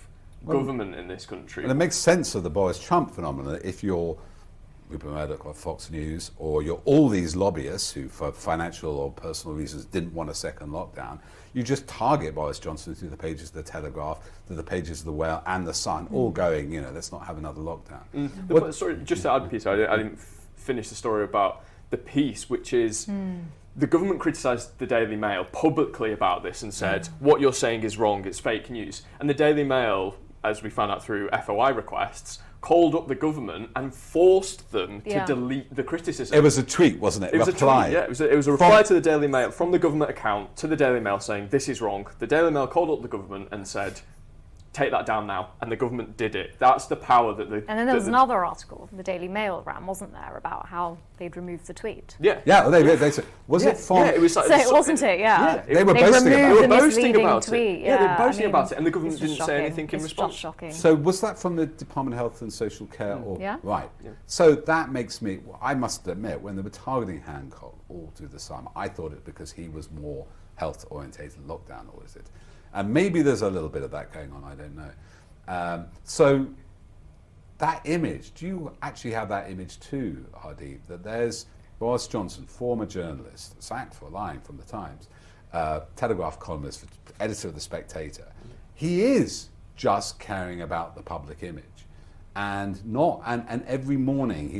government in this country. And it makes sense of the Boris Trump phenomenon if you're Rupert Murdoch or Fox News, or you're all these lobbyists who, for financial or personal reasons, didn't want a second lockdown. You just target Boris Johnson through the pages of the Telegraph, through the pages of the Whale and the Sun, all going, let's not have another lockdown. Sorry, just to add, Peter, I didn't finish the story about the piece, which is the government criticised the Daily Mail publicly about this and said, what you're saying is wrong, it's fake news. And the Daily Mail, as we found out through FOI requests, called up the government and forced them to delete the criticism. It was a tweet, wasn't it? It was a tweet, yeah. It was a reply to the Daily Mail, from the government account to the Daily Mail saying, this is wrong. The Daily Mail called up the government and said, take that down now. And the government did it. That's the power that the... And then there was another article from the Daily Mail ran, wasn't there, about how they'd removed the tweet. Yeah. Yeah, they said, was it from... Yeah, it was like, so it wasn't it, yeah. They were boasting about it. They were boasting about tweet, it. Yeah, they were boasting about it, and the government didn't say anything in response. It's shocking. So was that from the Department of Health and Social Care? Or, yeah. Right. Yeah. So that makes me... I must admit, when they were targeting Hancock all through the summer, I thought it because he was more health-orientated lockdown, or is it? And maybe there's a little bit of that going on, I don't know. So that image, do you actually have that image too, Hardeep, that there's Boris Johnson, former journalist, sacked for lying from the Times, Telegraph columnist, editor of The Spectator. He is just caring about the public image, and every morning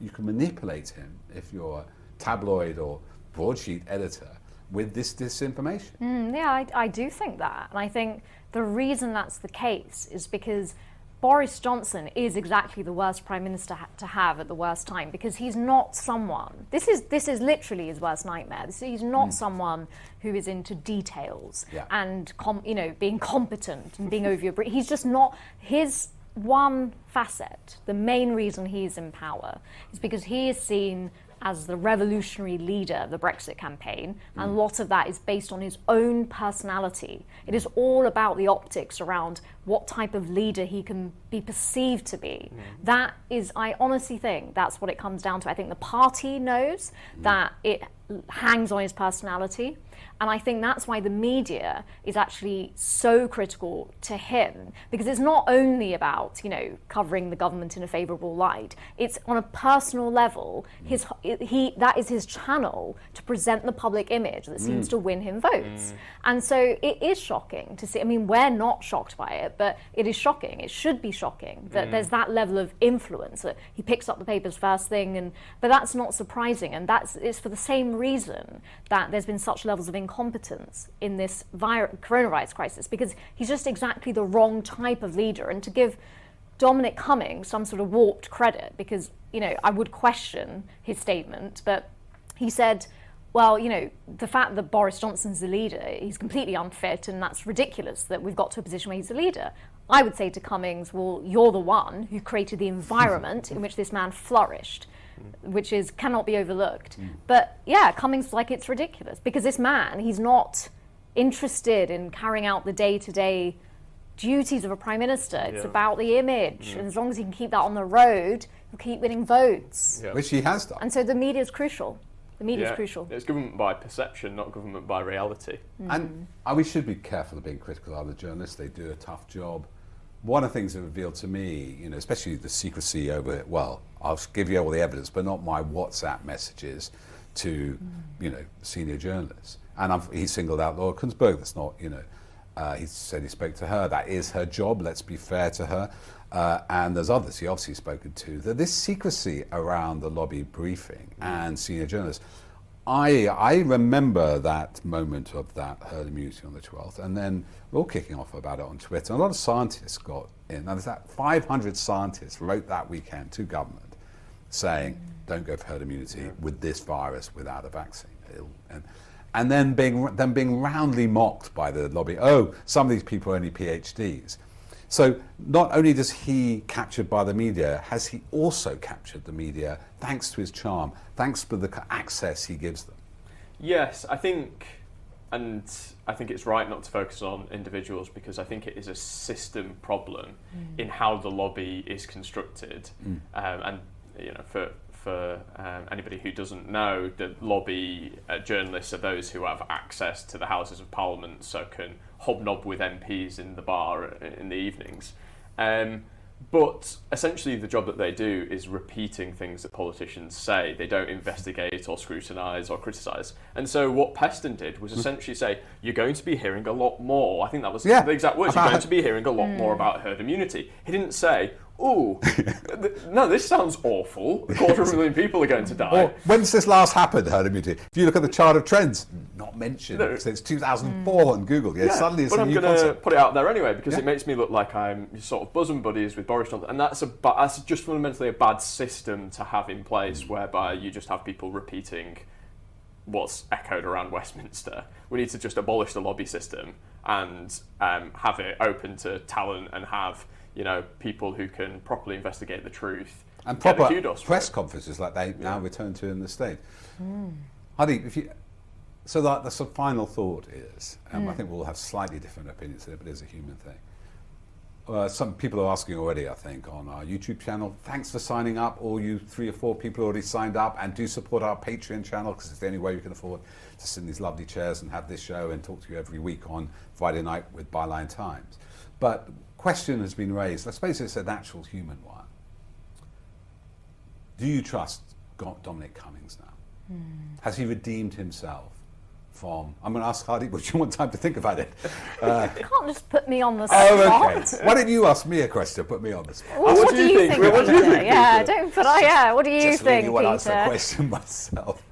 you can manipulate him if you're a tabloid or broadsheet editor with this disinformation. Yeah, I do think that. And I think the reason that's the case is because Boris Johnson is exactly the worst Prime Minister to have at the worst time, because he's not someone, this is literally his worst nightmare. He's not someone who is into details and being competent and being over your breath. He's just not. His one facet, the main reason he's in power, is because he is seen as the revolutionary leader of the Brexit campaign, and a lot of that is based on his own personality. It is all about the optics around what type of leader he can be perceived to be. That is, I honestly think that's what it comes down to. I think the party knows that it hangs on his personality. And I think that's why the media is actually so critical to him, because it's not only about, covering the government in a favourable light. It's on a personal level, that is his channel to present the public image that seems to win him votes. And so it is shocking to see. I mean, we're not shocked by it, but it is shocking. It should be shocking that there's that level of influence, that he picks up the papers first thing, but that's not surprising, and it's for the same reason that there's been such levels of incompetence in this coronavirus crisis, because he's just exactly the wrong type of leader. And to give Dominic Cummings some sort of warped credit, because I would question his statement, but he said, well, the fact that Boris Johnson's the leader, he's completely unfit, and that's ridiculous that we've got to a position where he's the leader. I would say to Cummings, well, you're the one who created the environment in which this man flourished, which cannot be overlooked. But yeah, Cummings was like, it's ridiculous, because this man, he's not interested in carrying out the day-to-day duties of a prime minister. It's about the image, and as long as he can keep that on the road, he'll keep winning votes. Which he has done. And so the media is crucial. The media is crucial. It's government by perception, not government by reality. And we should be careful of being critical of the journalists. They do a tough job. One of the things that revealed to me, especially the secrecy over it, well, I'll give you all the evidence, but not my WhatsApp messages to, senior journalists. And he singled out Laura Kuenssberg. That's not, he said he spoke to her. That is her job. Let's be fair to her. And there's others he obviously spoken to. This secrecy around the lobby briefing and senior journalists, I remember that moment of that herd immunity on the 12th, and then we're all kicking off about it on Twitter. And a lot of scientists got in. And there's that 500 scientists wrote that weekend to government saying, don't go for herd immunity with this virus without a vaccine. And then being roundly mocked by the lobby. Oh, some of these people are only PhDs. So not only does he captured by the media, has he also captured the media thanks to his charm, thanks to the access he gives them? Yes, I think it's right not to focus on individuals, because I think it is a system problem in how the lobby is constructed. And for anybody who doesn't know, the lobby journalists are those who have access to the Houses of Parliament, so can hobnob with MPs in the bar in the evenings. But essentially the job that they do is repeating things that politicians say. They don't investigate or scrutinise or criticise. And so what Peston did was essentially say, you're going to be hearing a lot more. I think that was the exact words. You're going to be hearing a lot more about herd immunity. He didn't say, oh, no, this sounds awful. 250,000 people are going to die. Or, when's this last happened, herd immunity? If you look at the chart of trends, not mentioned since 2004 on Google. Suddenly it's a new concept. But I'm going to put it out there anyway, because it makes me look like I'm sort of bosom buddies with Boris Johnson. And that's just fundamentally a bad system to have in place, whereby you just have people repeating what's echoed around Westminster. We need to just abolish the lobby system and have it open to talent and have people who can properly investigate the truth and proper press conferences like they now return to in the States. Hardeep, so the sort of final thought is, I think we'll have slightly different opinions here, but it's a human thing. Some people are asking already, I think, on our YouTube channel. Thanks for signing up, all you 3 or 4 people already signed up, and do support our Patreon channel, because it's the only way we can afford to sit in these lovely chairs and have this show and talk to you every week on Friday night with Byline Times. But question has been raised, I suppose it's a natural human one. Do you trust Dominic Cummings now? Has he redeemed himself from... I'm going to ask Hardeep, but you want time to think about it. You can't just put me on the spot. Oh, okay. Why don't you ask me a question, put me on the spot? Well, what do you think, Peter? What do you think, yeah, don't put... what do you just think, really want to Peter? answer the question myself.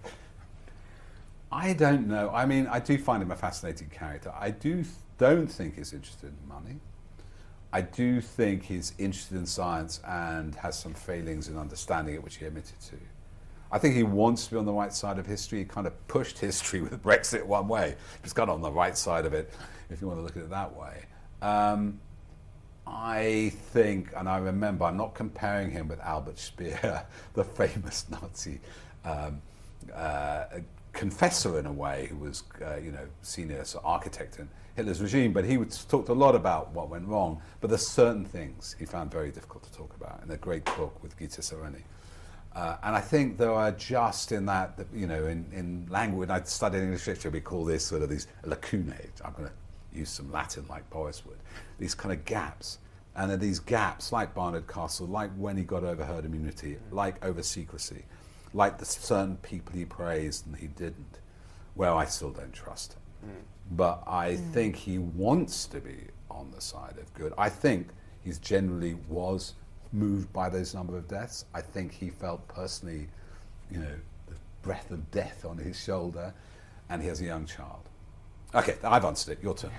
I don't know. I mean, I do find him a fascinating character. I don't think he's interested in money. I do think he's interested in science and has some failings in understanding it, which he admitted to. I think he wants to be on the right side of history. He kind of pushed history with Brexit one way. He's got on the right side of it, if you want to look at it that way. I think, and I remember, I'm not comparing him with Albert Speer, the famous Nazi confessor in a way, who was, senior architect in Hitler's regime, but he talked a lot about what went wrong, but there's certain things he found very difficult to talk about in a great book with Gita Sarani. And I think there are just in that, in language, I studied English literature, we call this sort of these lacunae. I'm going to use some Latin like Boris would. These kind of gaps. And then these gaps, like Barnard Castle, like when he got over herd immunity, like over secrecy, like the certain people he praised and he didn't. Well, I still don't trust him. But I think he wants to be on the side of good. I think he generally was moved by those number of deaths. I think he felt personally, the breath of death on his shoulder, and he has a young child. Okay, I've answered it. Your turn.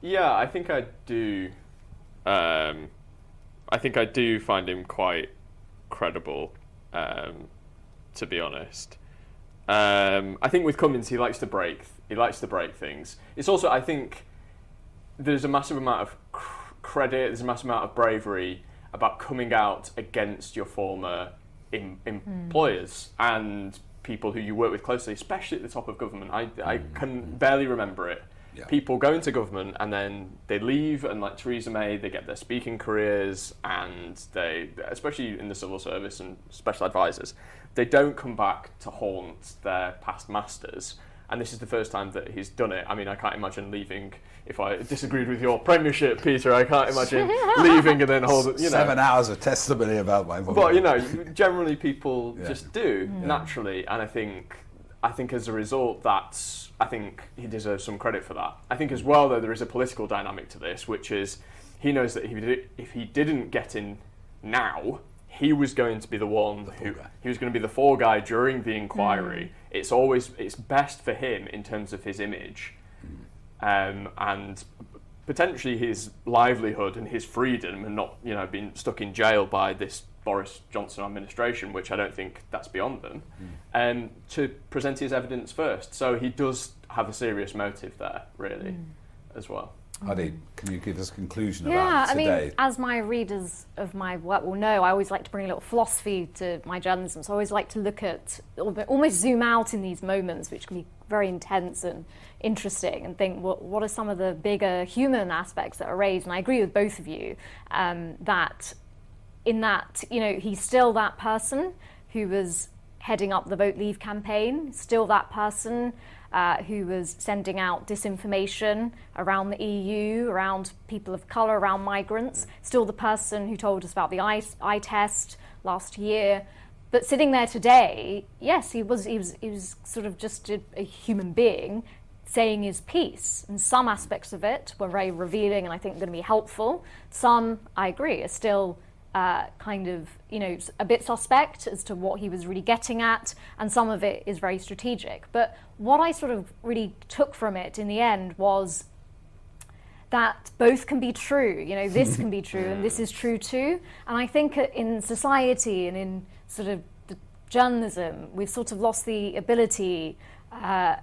Yeah, I think I do. I think I do find him quite credible, to be honest. I think with Cummings, he likes to break things. It's also, I think, there's a massive amount of credit, there's a massive amount of bravery about coming out against your former employers and people who you work with closely, especially at the top of government. I can barely remember it. Yeah. People go into government and then they leave, and like Theresa May, they get their speaking careers, and they, especially in the civil service and special advisors, they don't come back to haunt their past masters. And this is the first time that he's done it. I mean, I can't imagine leaving. If I disagreed with your premiership, Peter, I can't imagine leaving and then hold 7 hours of testimony about my vote. But generally people just do naturally, and I think as a result, I think he deserves some credit for that. I think as well, though, there is a political dynamic to this, which is he knows that if he didn't get in now, he was going to be the one he was going to be the fall guy during the inquiry. It's best for him in terms of his image, and potentially his livelihood and his freedom, and not being stuck in jail by this Boris Johnson administration, which I don't think that's beyond them, to present his evidence first. So he does have a serious motive there, really, as well. Hardeep, can you give us a conclusion about today? I mean, as my readers of my work will know, I always like to bring a little philosophy to my journalism. So I always like to look at, almost zoom out in these moments, which can be very intense and interesting, and think, what are some of the bigger human aspects that are raised? And I agree with both of you that in that, he's still that person who was heading up the Vote Leave campaign, still that person who was sending out disinformation around the EU, around people of colour, around migrants, still the person who told us about the eye test last year. But sitting there today, yes, he was sort of just a human being saying his piece. And some aspects of it were very revealing and I think going to be helpful. Some, I agree, are still kind of, a bit suspect as to what he was really getting at, and some of it is very strategic. But what I sort of really took from it in the end was that both can be true. This can be true and this is true too. And I think in society and in sort of the journalism, we've sort of lost the ability to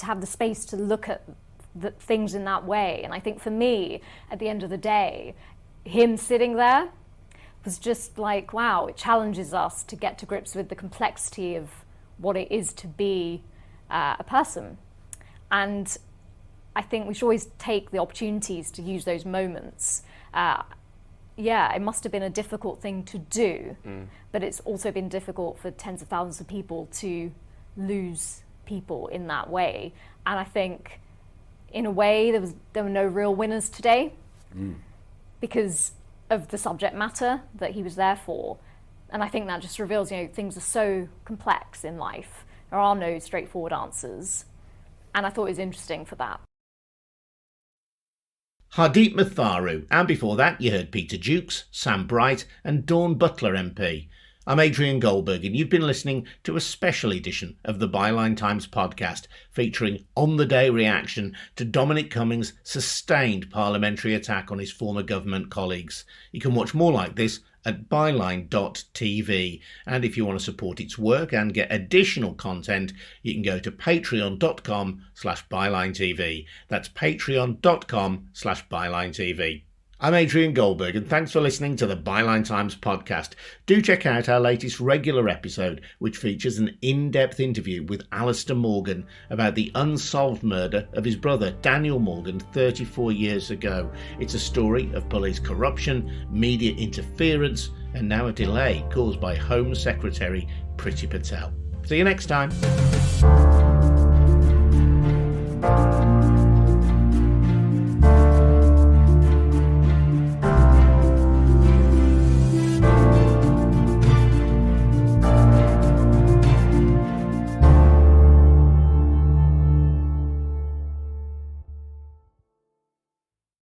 have the space to look at the things in that way. And I think for me, at the end of the day, him sitting there was just like, wow, it challenges us to get to grips with the complexity of what it is to be a person. And I think we should always take the opportunities to use those moments. It must have been a difficult thing to do, but it's also been difficult for tens of thousands of people to lose people in that way. And I think, in a way, there were no real winners today because of the subject matter that he was there for. And I think that just reveals, things are so complex in life. There are no straightforward answers. And I thought it was interesting for that. Hardeep Matharu, and before that you heard Peter Jukes, Sam Bright and Dawn Butler MP. I'm Adrian Goldberg and you've been listening to a special edition of the Byline Times podcast featuring on-the-day reaction to Dominic Cummings' sustained parliamentary attack on his former government colleagues. You can watch more like this at byline.tv, and if you want to support its work and get additional content, you can go to patreon.com/bylinetv. That's patreon.com/bylinetv. I'm Adrian Goldberg, and thanks for listening to the Byline Times podcast. Do check out our latest regular episode, which features an in-depth interview with Alistair Morgan about the unsolved murder of his brother Daniel Morgan 34 years ago. It's a story of police corruption, media interference, and now a delay caused by Home Secretary Priti Patel. See you next time.